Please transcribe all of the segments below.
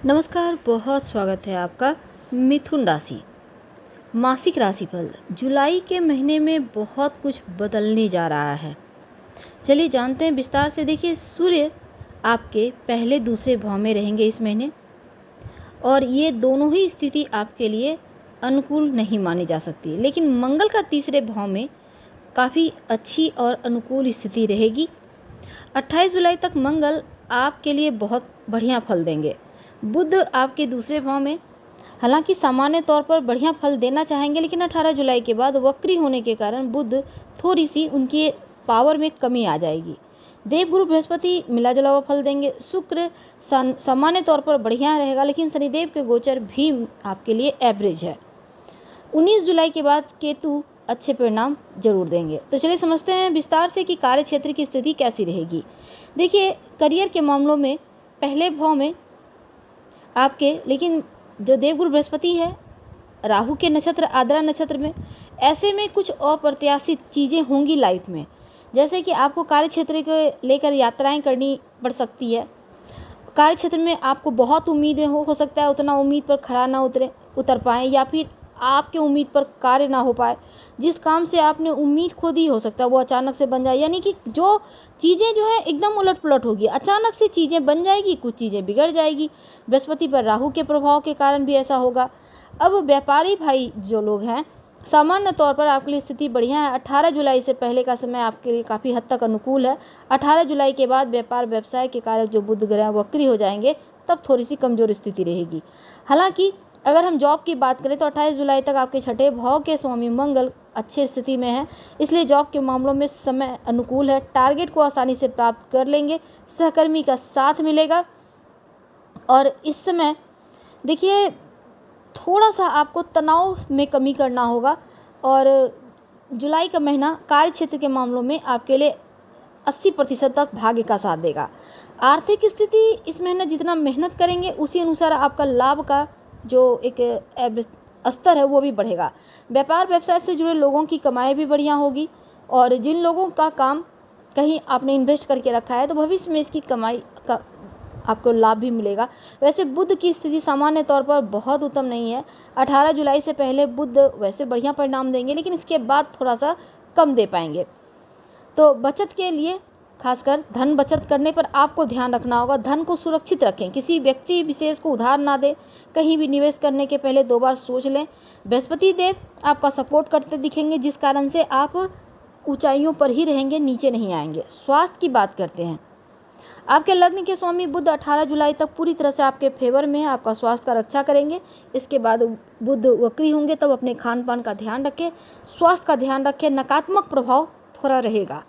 नमस्कार, बहुत स्वागत है आपका। मिथुन राशि मासिक राशिफल जुलाई के महीने में बहुत कुछ बदलने जा रहा है। चलिए जानते हैं विस्तार से। देखिए, सूर्य आपके पहले दूसरे भाव में रहेंगे इस महीने, और ये दोनों ही स्थिति आपके लिए अनुकूल नहीं मानी जा सकती, लेकिन मंगल का तीसरे भाव में काफ़ी अच्छी और अनुकूल स्थिति रहेगी। 28 जुलाई तक मंगल आपके लिए बहुत बढ़िया फल देंगे। बुध आपके दूसरे भाव में हालांकि सामान्य तौर पर बढ़िया फल देना चाहेंगे, लेकिन 18 जुलाई के बाद वक्री होने के कारण बुध थोड़ी सी उनके पावर में कमी आ जाएगी। देवगुरु बृहस्पति मिला जुला हुआ फल देंगे। शुक्र सामान्य तौर पर बढ़िया रहेगा, लेकिन शनिदेव के गोचर भी आपके लिए एवरेज है। 19 जुलाई के बाद केतु अच्छे परिणाम जरूर देंगे। तो चलिए समझते हैं विस्तार से कि कार्य क्षेत्र की स्थिति कैसी रहेगी। देखिए, करियर के मामलों में पहले भाव में आपके, लेकिन जो देवगुरु बृहस्पति है राहु के नक्षत्र आद्रा नक्षत्र में, ऐसे में कुछ अप्रत्याशित चीज़ें होंगी लाइफ में। जैसे कि आपको कार्य क्षेत्र को लेकर यात्राएं करनी पड़ सकती है। कार्य क्षेत्र में आपको बहुत उम्मीदें हो सकता है उतना उम्मीद पर खरा ना उतर पाएँ, या फिर आपके उम्मीद पर कार्य ना हो पाए। जिस काम से आपने उम्मीद खो दी हो सकता है वो अचानक से बन जाए, यानी कि जो चीज़ें जो है एकदम उलट पुलट होगी, अचानक से चीज़ें बन जाएगी, कुछ चीज़ें बिगड़ जाएगी। बृहस्पति पर राहु के प्रभाव के कारण भी ऐसा होगा। अब व्यापारी भाई जो लोग हैं, सामान्य तौर पर आपके लिए स्थिति बढ़िया है। 18 जुलाई से पहले का समय आपके लिए काफ़ी हद तक अनुकूल है। 18 जुलाई के बाद व्यापार व्यवसाय के कारक जो बुध ग्रह वक्री हो जाएंगे, तब थोड़ी सी कमजोर स्थिति रहेगी। हालांकि अगर हम जॉब की बात करें तो 28 जुलाई तक आपके छठे भाव के स्वामी मंगल अच्छे स्थिति में है, इसलिए जॉब के मामलों में समय अनुकूल है। टारगेट को आसानी से प्राप्त कर लेंगे, सहकर्मी का साथ मिलेगा। और इस समय देखिए, थोड़ा सा आपको तनाव में कमी करना होगा। और जुलाई का महीना कार्य क्षेत्र के मामलों में आपके लिए 80% तक भाग्य का साथ देगा। आर्थिक स्थिति इस महीने जितना मेहनत करेंगे उसी अनुसार आपका लाभ का जो एक स्तर है वो भी बढ़ेगा। व्यापार व्यवसाय से जुड़े लोगों की कमाई भी बढ़िया होगी, और जिन लोगों का काम कहीं आपने इन्वेस्ट करके रखा है तो भविष्य में इसकी कमाई का आपको लाभ भी मिलेगा। वैसे बुध की स्थिति सामान्य तौर पर बहुत उत्तम नहीं है। 18 जुलाई से पहले बुध वैसे बढ़िया परिणाम देंगे, लेकिन इसके बाद थोड़ा सा कम दे पाएंगे। तो बचत के लिए खासकर धन बचत करने पर आपको ध्यान रखना होगा। धन को सुरक्षित रखें, किसी व्यक्ति विशेष को उधार ना दें। कहीं भी निवेश करने के पहले 2 बार सोच लें। बृहस्पति देव आपका सपोर्ट करते दिखेंगे, जिस कारण से आप ऊंचाइयों पर ही रहेंगे, नीचे नहीं आएंगे। स्वास्थ्य की बात करते हैं। आपके लग्न के स्वामी बुध 18 जुलाई तक पूरी तरह से आपके फेवर में है, आपका स्वास्थ्य का रक्षा करेंगे। इसके बाद बुध वक्री होंगे, तब अपने खान पान का ध्यान रखें, स्वास्थ्य का ध्यान रखें। नकारात्मक प्रभाव थोड़ा रहेगा।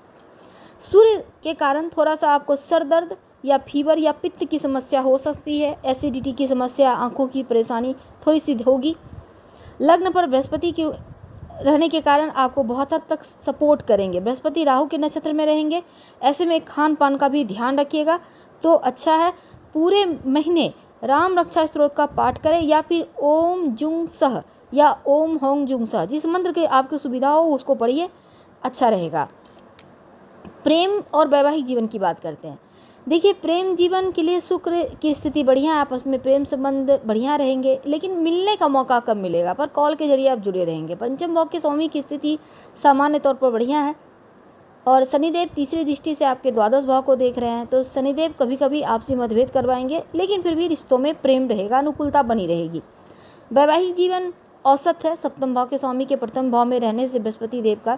सूर्य के कारण थोड़ा सा आपको सर दर्द या फीवर या पित्त की समस्या हो सकती है। एसिडिटी की समस्या, आंखों की परेशानी थोड़ी सी होगी। लग्न पर बृहस्पति के रहने के कारण आपको बहुत हद तक सपोर्ट करेंगे। बृहस्पति राहु के नक्षत्र में रहेंगे, ऐसे में खान पान का भी ध्यान रखिएगा तो अच्छा है। पूरे महीने राम रक्षा स्तोत्र का पाठ करें, या फिर ओम जुंग सह या ओम होंग जुंग सह, जिस मंत्र की आपकी सुविधा हो उसको पढ़िए, अच्छा रहेगा। प्रेम और वैवाहिक जीवन की बात करते हैं। देखिए, प्रेम जीवन के लिए शुक्र की स्थिति बढ़िया है, आपस में प्रेम संबंध बढ़िया रहेंगे, लेकिन मिलने का मौका कम मिलेगा, पर कॉल के जरिए आप जुड़े रहेंगे। पंचम भाव के स्वामी की स्थिति सामान्य तौर पर बढ़िया है, और शनिदेव तीसरी दृष्टि से आपके द्वादश भाव को देख रहे हैं, तो शनिदेव कभी कभी आपसी मतभेद करवाएंगे, लेकिन फिर भी रिश्तों में प्रेम रहेगा, अनुकूलता बनी रहेगी। वैवाहिक जीवन औसत है। सप्तम भाव के स्वामी के प्रथम भाव में रहने से बृहस्पति देव का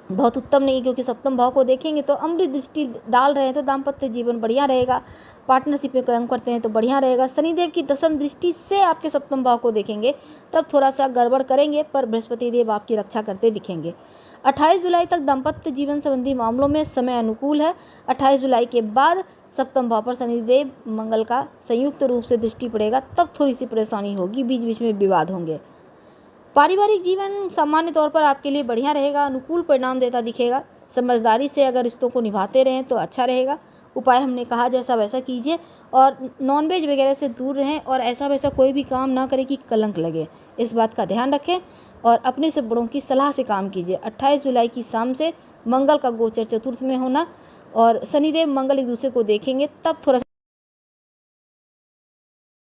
बहुत उत्तम नहीं, क्योंकि सप्तम भाव को देखेंगे तो अमृत दृष्टि डाल रहे हैं, तो दाम्पत्य जीवन बढ़िया रहेगा। पार्टनरशिप में काम करते हैं तो बढ़िया रहेगा। शनिदेव की दशम दृष्टि से आपके सप्तम भाव को देखेंगे, तब थोड़ा सा गड़बड़ करेंगे, पर बृहस्पति देव आपकी रक्षा करते दिखेंगे। 28 जुलाई तक दाम्पत्य जीवन संबंधी मामलों में समय अनुकूल है। 28 जुलाई के बाद सप्तम भाव पर शनिदेव मंगल का संयुक्त रूप से दृष्टि पड़ेगा, तब थोड़ी सी परेशानी होगी, बीच बीच में विवाद होंगे। पारिवारिक जीवन सामान्य तौर पर आपके लिए बढ़िया रहेगा, अनुकूल परिणाम देता दिखेगा। समझदारी से अगर रिश्तों को निभाते रहें तो अच्छा रहेगा। उपाय हमने कहा जैसा वैसा कीजिए, और नॉनवेज वगैरह से दूर रहें, और ऐसा वैसा कोई भी काम ना करें कि कलंक लगे, इस बात का ध्यान रखें, और अपने से बड़ों की सलाह से काम कीजिए। 28 जुलाई की शाम से मंगल का गोचर चतुर्थ में होना, और शनिदेव मंगल एक दूसरे को देखेंगे, तब थोड़ा